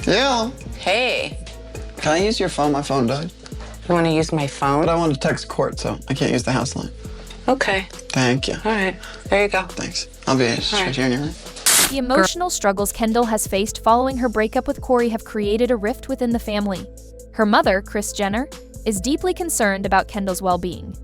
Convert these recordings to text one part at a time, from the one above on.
Yeah. Hey. Can I use your phone? My phone died. You want to use my phone? But I want to text court, so I can't use the house line. Okay. Thank you. All right. There you go. Thanks. I'll be straight here in your room. The emotional struggles Kendall has faced following her breakup with Corey have created a rift within the family. Her mother, Kris Jenner, is deeply concerned about Kendall's well-being.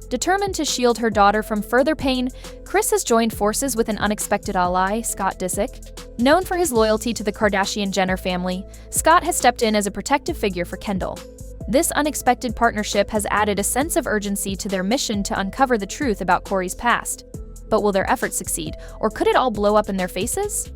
Determined to shield her daughter from further pain, Kris has joined forces with an unexpected ally, Scott Disick. Known for his loyalty to the Kardashian-Jenner family, Scott has stepped in as a protective figure for Kendall. This unexpected partnership has added a sense of urgency to their mission to uncover the truth about Corey's past. But will their efforts succeed, or could it all blow up in their faces?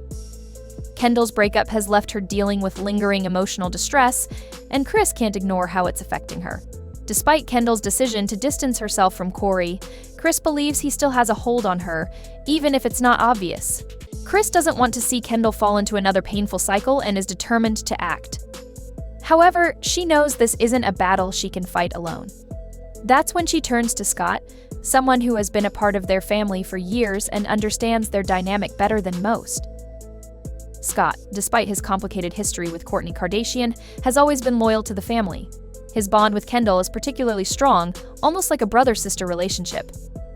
Kendall's breakup has left her dealing with lingering emotional distress, and Kris can't ignore how it's affecting her. Despite Kendall's decision to distance herself from Corey, Kris believes he still has a hold on her, even if it's not obvious. Kris doesn't want to see Kendall fall into another painful cycle and is determined to act. However, she knows this isn't a battle she can fight alone. That's when she turns to Scott, someone who has been a part of their family for years and understands their dynamic better than most. Scott, despite his complicated history with Kourtney Kardashian, has always been loyal to the family. His bond with Kendall is particularly strong, almost like a brother-sister relationship.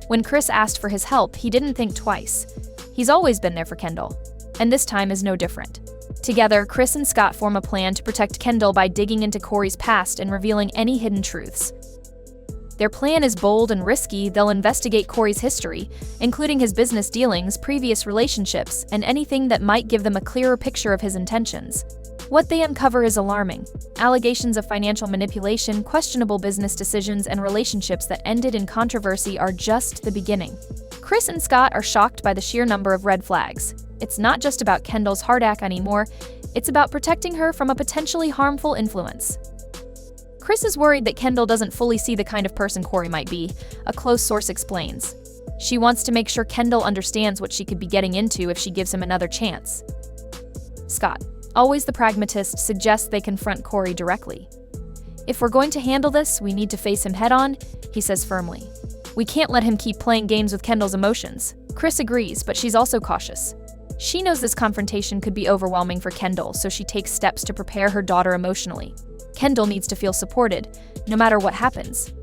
When Kris asked for his help, he didn't think twice. He's always been there for Kendall, and this time is no different. Together, Kris and Scott form a plan to protect Kendall by digging into Corey's past and revealing any hidden truths. Their plan is bold and risky. They'll investigate Corey's history, including his business dealings, previous relationships, and anything that might give them a clearer picture of his intentions. What they uncover is alarming. Allegations of financial manipulation, questionable business decisions, and relationships that ended in controversy are just the beginning. Kris and Scott are shocked by the sheer number of red flags. It's not just about Kendall's heart ache anymore, it's about protecting her from a potentially harmful influence. Kris is worried that Kendall doesn't fully see the kind of person Corey might be, a close source explains. She wants to make sure Kendall understands what she could be getting into if she gives him another chance. Scott, always the pragmatist, suggests they confront Corey directly. If we're going to handle this, we need to face him head-on, he says firmly. We can't let him keep playing games with Kendall's emotions. Kris agrees, but she's also cautious. She knows this confrontation could be overwhelming for Kendall, so she takes steps to prepare her daughter emotionally. Kendall needs to feel supported, no matter what happens.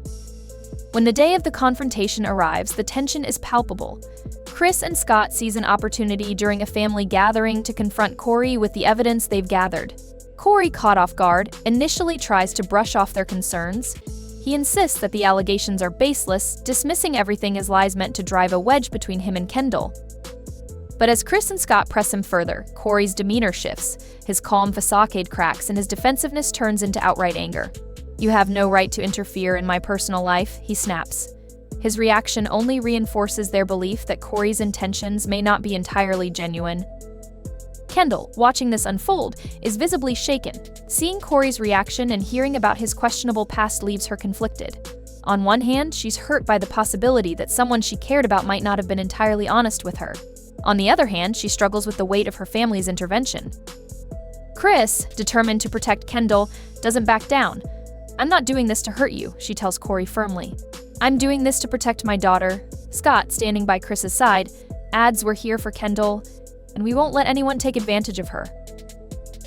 When the day of the confrontation arrives, the tension is palpable. Kris and Scott seize an opportunity during a family gathering to confront Corey with the evidence they've gathered. Corey, caught off guard, initially tries to brush off their concerns. He insists that the allegations are baseless, dismissing everything as lies meant to drive a wedge between him and Kendall. But as Kris and Scott press him further, Corey's demeanor shifts, his calm facade cracks, and his defensiveness turns into outright anger. "You have no right to interfere in my personal life," he snaps. His reaction only reinforces their belief that Corey's intentions may not be entirely genuine. Kendall, watching this unfold, is visibly shaken. Seeing Corey's reaction and hearing about his questionable past leaves her conflicted. On one hand, she's hurt by the possibility that someone she cared about might not have been entirely honest with her. On the other hand, she struggles with the weight of her family's intervention. Kris, determined to protect Kendall, doesn't back down. "I'm not doing this to hurt you," she tells Corey firmly. "I'm doing this to protect my daughter." Scott, standing by Kris's side, adds, "We're here for Kendall, and we won't let anyone take advantage of her."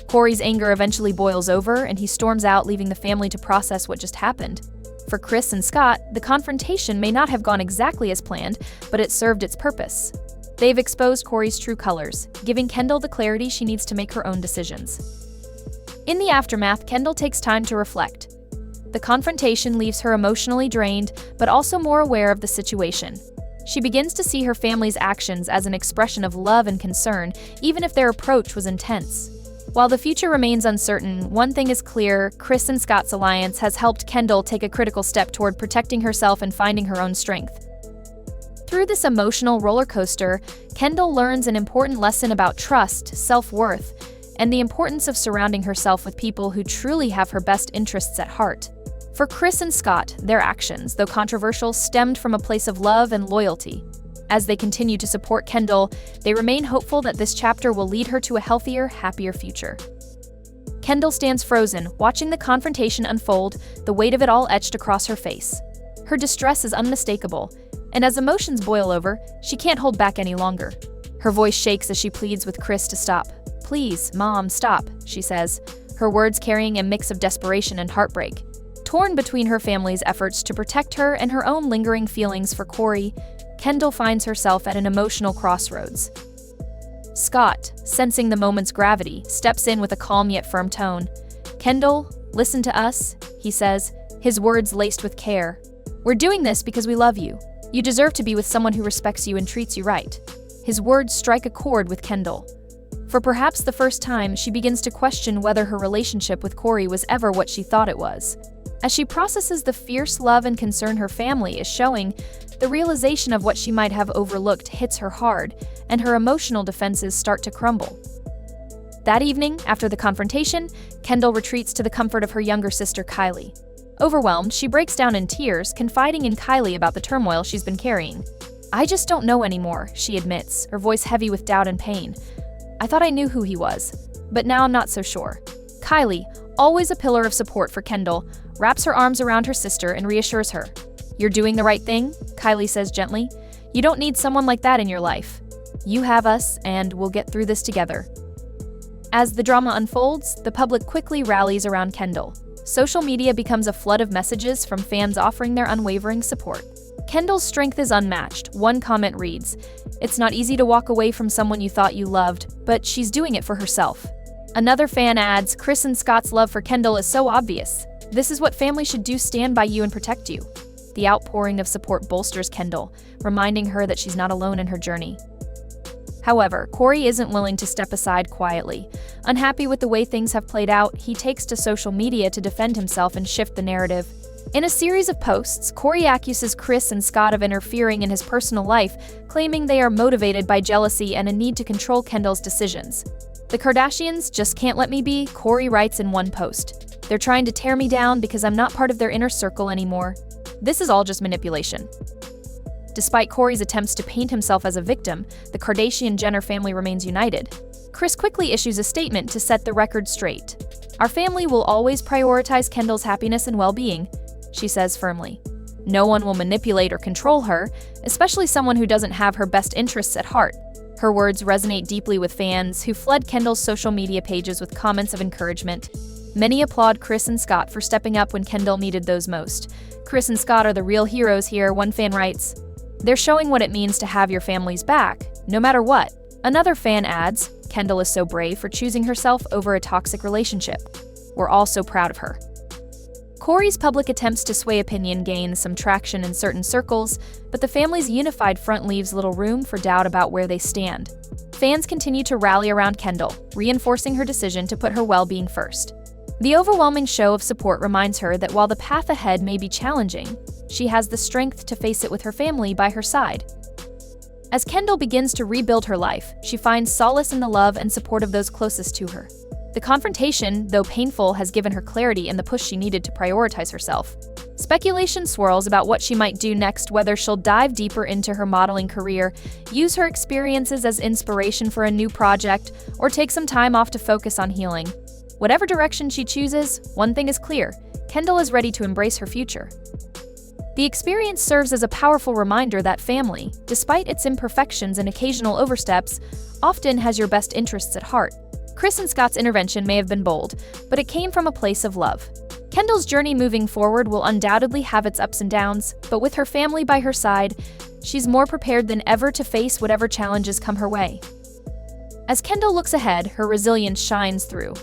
Corey's anger eventually boils over, and he storms out, leaving the family to process what just happened. For Kris and Scott, the confrontation may not have gone exactly as planned, but it served its purpose. They've exposed Corey's true colors, giving Kendall the clarity she needs to make her own decisions. In the aftermath, Kendall takes time to reflect. The confrontation leaves her emotionally drained, but also more aware of the situation. She begins to see her family's actions as an expression of love and concern, even if their approach was intense. While the future remains uncertain, one thing is clear: Kris and Scott's alliance has helped Kendall take a critical step toward protecting herself and finding her own strength. Through this emotional roller coaster, Kendall learns an important lesson about trust, self-worth, and the importance of surrounding herself with people who truly have her best interests at heart. For Kris and Scott, their actions, though controversial, stemmed from a place of love and loyalty. As they continue to support Kendall, they remain hopeful that this chapter will lead her to a healthier, happier future. Kendall stands frozen, watching the confrontation unfold, the weight of it all etched across her face. Her distress is unmistakable, and as emotions boil over, she can't hold back any longer. Her voice shakes as she pleads with Kris to stop. "Please, Mom, stop," she says, her words carrying a mix of desperation and heartbreak. Torn between her family's efforts to protect her and her own lingering feelings for Corey, Kendall finds herself at an emotional crossroads. Scott, sensing the moment's gravity, steps in with a calm yet firm tone. "Kendall, listen to us," he says, his words laced with care. "We're doing this because we love you. You deserve to be with someone who respects you and treats you right." His words strike a chord with Kendall. For perhaps the first time, she begins to question whether her relationship with Corey was ever what she thought it was. As she processes the fierce love and concern her family is showing, the realization of what she might have overlooked hits her hard, and her emotional defenses start to crumble. That evening, after the confrontation, Kendall retreats to the comfort of her younger sister Kylie. Overwhelmed, she breaks down in tears, confiding in Kylie about the turmoil she's been carrying. "I just don't know anymore," she admits, her voice heavy with doubt and pain. "I thought I knew who he was, but now I'm not so sure." Kylie, always a pillar of support for Kendall, wraps her arms around her sister and reassures her. "You're doing the right thing," Kylie says gently. "You don't need someone like that in your life. You have us, and we'll get through this together." As the drama unfolds, the public quickly rallies around Kendall. Social media becomes a flood of messages from fans offering their unwavering support. Kendall's strength is unmatched. One comment reads, "It's not easy to walk away from someone you thought you loved, but she's doing it for herself." Another fan adds, "Kris and Scott's love for Kendall is so obvious. This is what family should do, stand by you and protect you." The outpouring of support bolsters Kendall, reminding her that she's not alone in her journey. However, Corey isn't willing to step aside quietly. Unhappy with the way things have played out, he takes to social media to defend himself and shift the narrative. In a series of posts, Corey accuses Kris and Scott of interfering in his personal life, claiming they are motivated by jealousy and a need to control Kendall's decisions. "The Kardashians just can't let me be," Corey writes in one post. "They're trying to tear me down because I'm not part of their inner circle anymore. This is all just manipulation." Despite Corey's attempts to paint himself as a victim, the Kardashian-Jenner family remains united. Kris quickly issues a statement to set the record straight. "Our family will always prioritize Kendall's happiness and well-being," she says firmly. "No one will manipulate or control her, especially someone who doesn't have her best interests at heart." Her words resonate deeply with fans, who flood Kendall's social media pages with comments of encouragement. Many applaud Kris and Scott for stepping up when Kendall needed those most. "Kris and Scott are the real heroes here," one fan writes. "They're showing what it means to have your family's back, no matter what." Another fan adds, "Kendall is so brave for choosing herself over a toxic relationship. We're all so proud of her." Corey's public attempts to sway opinion gain some traction in certain circles, but the family's unified front leaves little room for doubt about where they stand. Fans continue to rally around Kendall, reinforcing her decision to put her well-being first. The overwhelming show of support reminds her that while the path ahead may be challenging, she has the strength to face it with her family by her side. As Kendall begins to rebuild her life, she finds solace in the love and support of those closest to her. The confrontation, though painful, has given her clarity and the push she needed to prioritize herself. Speculation swirls about what she might do next, whether she'll dive deeper into her modeling career, use her experiences as inspiration for a new project, or take some time off to focus on healing. Whatever direction she chooses, one thing is clear: Kendall is ready to embrace her future. The experience serves as a powerful reminder that family, despite its imperfections and occasional oversteps, often has your best interests at heart. Kris and Scott's intervention may have been bold, but it came from a place of love. Kendall's journey moving forward will undoubtedly have its ups and downs, but with her family by her side, she's more prepared than ever to face whatever challenges come her way. As Kendall looks ahead, her resilience shines through.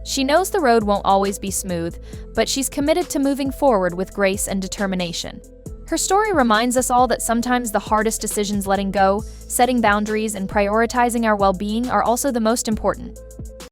She knows the road won't always be smooth, but she's committed to moving forward with grace and determination. Her story reminds us all that sometimes the hardest decisions, letting go, setting boundaries, and prioritizing our well-being, are also the most important.